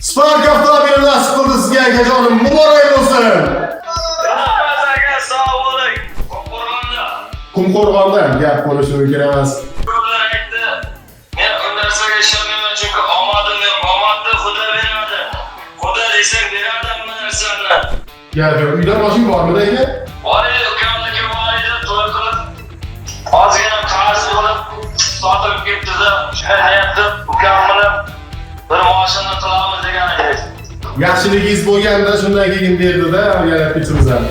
Spark avtomobili nasib qildi sizga akajonim. Muborak bo'lsin. Rahmat aka, sog' bo'ling. Qumqo'rg'ondan gap bo'lishi mumkin emas. Ko'plar aytdi. Men u narsaga ishonmayman chunki omadimni Xudo beradi. Xudo desang beradi hamma narsani. Gap yo'q. Uyda mashina bormi aka? Bor edi, ukamniki bor edi, to'y qilib. Ozgina qarz qilib sotib ketdi-da. Shunday aytib, ukam bilan bir mashina qilamiz degan edi. Yaxshiligingiz bo'lganda shundan keyin berdi-da, yana pichimizdan.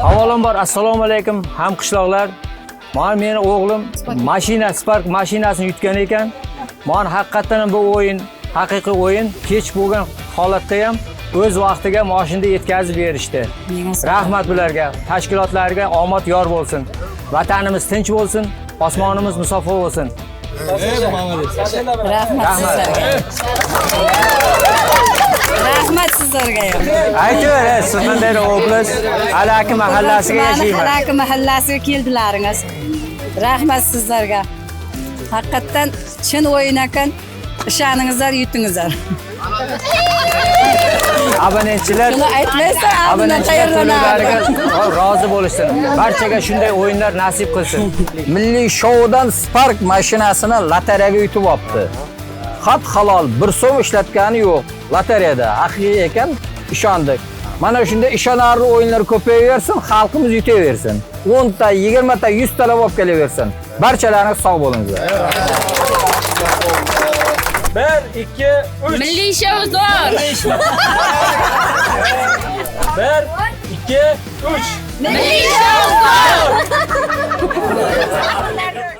Avvalambor assalomu alaykum hamqishloqlar. Mana meni o'g'lim Spark mashinasini yutgan ekan. Mana haqiqatan bu o'yin, haqiqiy o'yin. Kech bo'lgan holatda ham o'z vaqtiga mashinada yetkazib berishdi. Rahmat bularga, tashkilotlarga omad yor bo'lsin. Vatanimiz tinch bo'lsin, osmonimiz musaffo bo'lsin. Rahmat sizlarga. Aytib, siz qanday o'g'liz? Alaki mahallasiga yashayman. Alaki mahallasiga keldilaringiz. Rahmat sizlarga. Haqiqatan chin o'yin ekan. Ishoningizlar, yutingizlar. Abonentchilar, Shuni aytmaysan, abonentchilarga rozi bo'lishsin. Barchaga shunday o'yinlar nasib qilsin. Milliy shoudan Spark mashinasini lotereyaga yutib olibdi. Xat halol, bir so'm ishlatgani yo'q. Lotereyada haqiqiy ekan, ishondik. Mana shunday ishonarli o'yinlar ko'payaversin, xalqimiz yutaversin. 10 ta, 20 ta, 100 ta olib kelaversin. Barchalaringiz sog' bo'linglar. 1 2 3 Milliy shoudan. 1 2 3 Milliy shoudan.